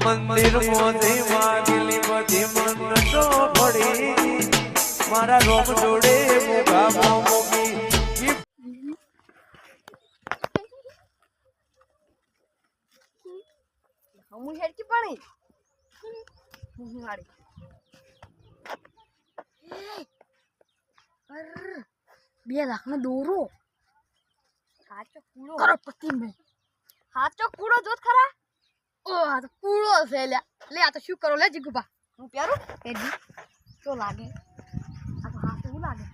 મંદિર મોજે માગલી બધી મન્નતો પડી મારા રોમ જોડે મોગા મોગી હું હેડકી પાણી હું વાડી અર 2 લાખનો દોરો સાચો કૂળો કરોડપતિ મે સાચો કૂળો જોત ખરા ઓ આ તો કૂળો છે લે આ તો શું કરો લે જીગુબા હું પહેરું એડી તો લાગે આ તો હાથ એવું લાગે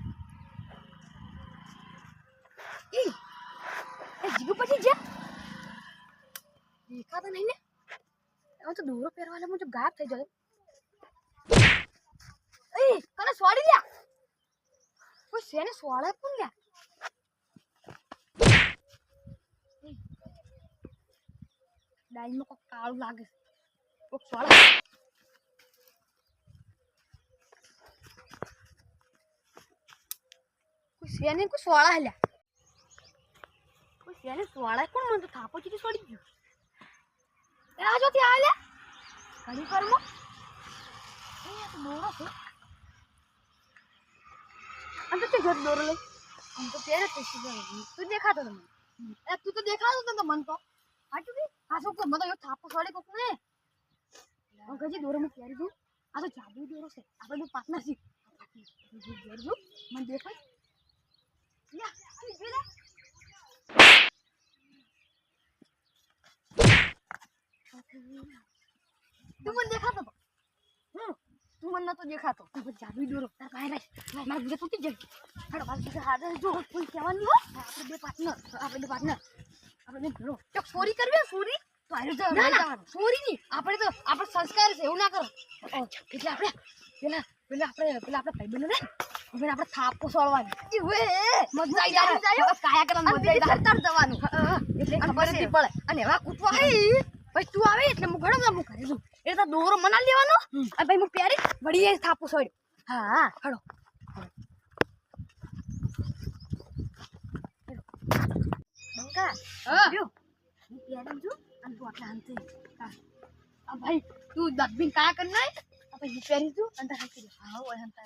એ જીગુ પછી જા દેખાતા નહીં ને હું તો દોરો પહેરવા લે મુજબ ગાયબ થઈ જાય એ કને સોડી લ્યા કોઈ સેને સોળે કોણ લ્યા ડાઈમાં કોઈ કાળું લાગે કોઈ સોળે કોઈ સેને કોઈ સોળા લ્યા કોઈ સેને સોળે કોણ મને તો થાપો ચીટી સોડી ગયો એ આ જોતી આ લ્યા ઘણી કરમાં એ તો દોરો છે અંત તે ઘર દોરો લે हम तो तेरे पीछे जाएंगे तू देखा तो મને એ તું તો દેખાતો તો મન તો હાચું કે હાસો કો મતો યો થાપો છોડે કોક ને ગજી દોરો માં કેરી દઉં આ તો જાદુ દોરો છે આપણે પાર્ટનર છે કેરી દઉં મને દેખાય યા આવી જોલે તું મને દેખાતો તો તું મને તો દેખાતો તું જાદુ દોરો તાર પાસે રાખ મારા ગુજે તૂટી જાય હાડો બાજુ હાડે જો કોઈ કહેવાનું હો આપણે બે પાર્ટનર આપણે ભરો ચક ચોરી કરવી ચોરી તો આરે જો ના ચોરી ની આપણે તો આપણે સંસ્કાર છે એવું ના કરો એટલે આપણે પેલા આપણે ભાઈબંધો ને હવે આપણે થાપો સોળવાની વે મજા આવી જાય કાયા કરન મજા આવી સરકાર જવાનું એટલે ખબર નથી પડે અને એવા કૂટવા હે ભાઈ તું આવે એટલે હું ઘણો હું કરી દઉં એ તો દોરો મના લેવાનો અને ભાઈ હું પહેરી વળી થાપો સોડ્યો હા હડો બંકા જો હું પહેરી જો અને તું આટલા હંતે આ ભાઈ તું દબીન કાયા કર નાય આપણે હું પહેરી જો અંદર હંતે હા ઓય હંતા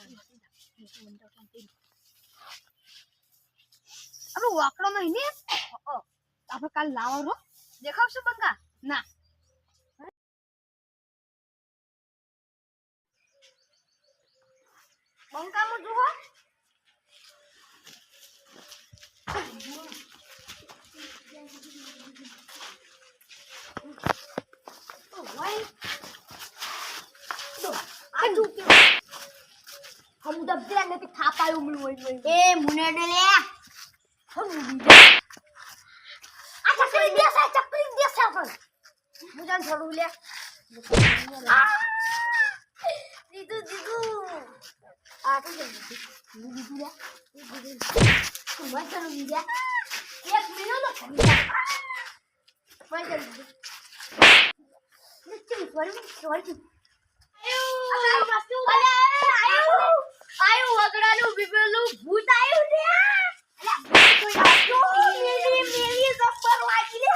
આપણે વાકડો નહીં ને આપણે કાલ લાવવાનો દેખાવશું બંકા ના બંકામાં જુઓ हम दब दे ने ते खा पायो मुल वही ए मुने दे ले हम आ चक्री दे से अपन मुजन छोड़ू ले दीदू आ तो दीदू ले तू मत करो दीदी एक मिनट लो मैं कर दीदी सॉरी आयो वगड़ाનું બીબેલું ભૂત આવ્યું ને મેરી જબ્બર વાગી લે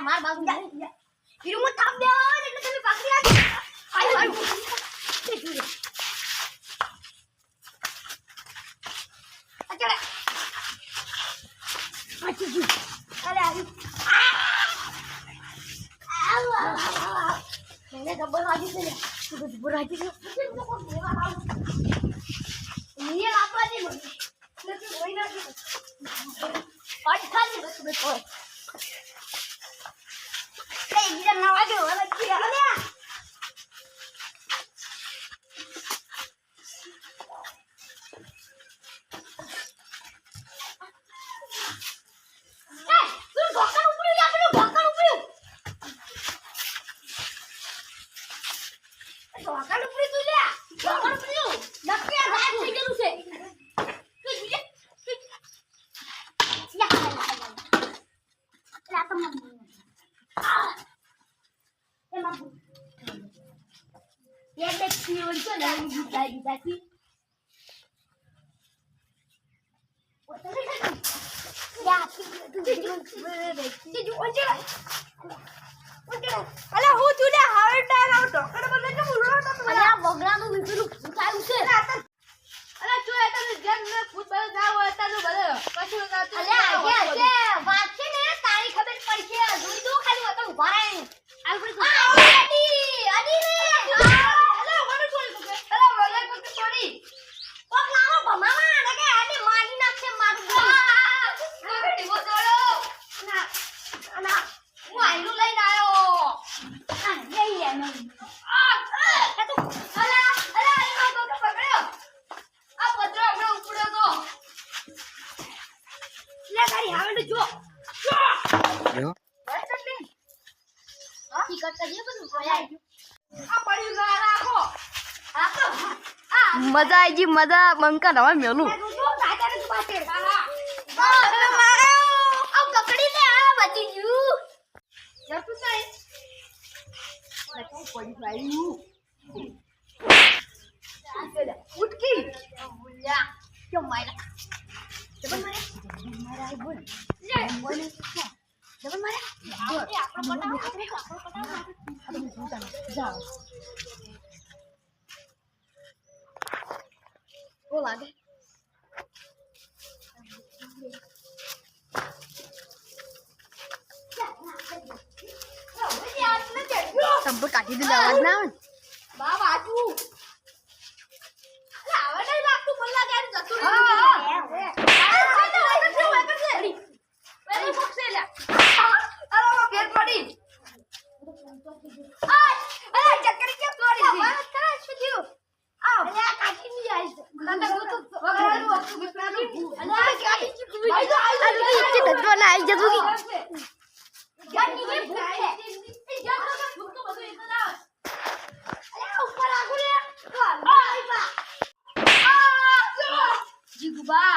માર બાબુ હીરો મત થાપ દેવા એટલે તમે પાકડી આયો અચડે આચી અરે આવી મને ખબર વાગી છે તું બરાજી છે તું કોણ દેવા આવ નીએ આપવા દે મને એ બીજા ના વાગે હવે જી અલ્યા અલા હું તું ને હવે ટાઈમ આવતો અને મને કે બોલો તો અલા બગડાનું વિપરું ઉઠાયું છે અલા જો એતા જેમ ને ફૂટબોલ ના હોય એતા જો ભલે કશું ના અલા આજે વાત છે ને તારી ખબર પડશે જોઈ દો ખાલી વતો ઉભા રહે આડી આડી રે અલા મને છોડી દે અલા વલે કોક છોડી કોક લાવો ભમાવા ને કે આડી મારી નાખશે મારું ડીવો છોડો ના ના હું આઈલું લઈને આવ્યો આ લઈ લે નો આ તું અલા અલા આ તો પકડ્યો આ પત્ર આપણે ઉપડ્યો તો લે તારી હાવડ જો જો બસ તને હા કી કટ કરીએ બધું આયા આ પડ્યું ના રાખો આ તો આ મજા આવી ગઈ મજા બંકા હવે મેલું જો તારે તું પાસે હા મારો આ પકડી લે આ બચી ગયું જતું નહીં પડી ગયું ઉઠકી બોલ્યા ક્યો મારા જબન મારે બોલ લે બોલ જબન મારે આપણો પટાવ જાઓ ઓ લાગે સંપૂર્ણ કાઢી દીધા અવાજ ના આવે ને. બા બાજુ અરે આવા નહીં લાગતું મને લાગે આ જતું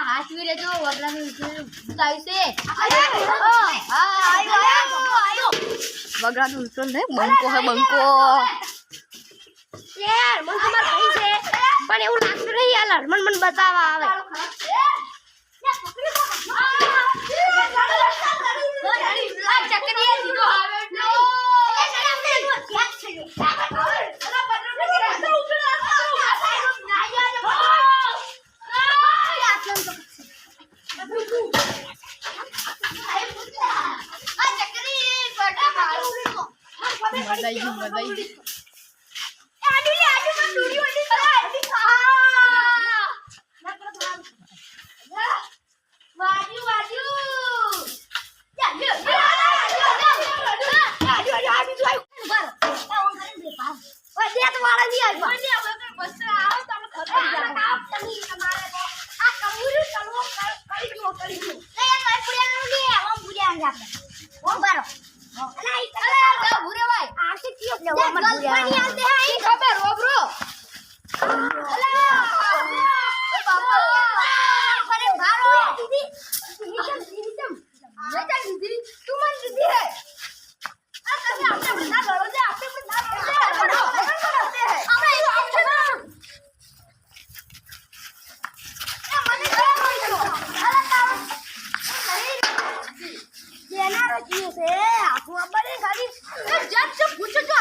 હાથવી રેજો વગડાનું ઉતાવી છે વગડાનું ઉછળ ને બંકો હે બંકો યાર મને ખબર પડી છે પણ એવું લાગતું નહીં યાર હરમન મને બતાવવા આવે પૂછો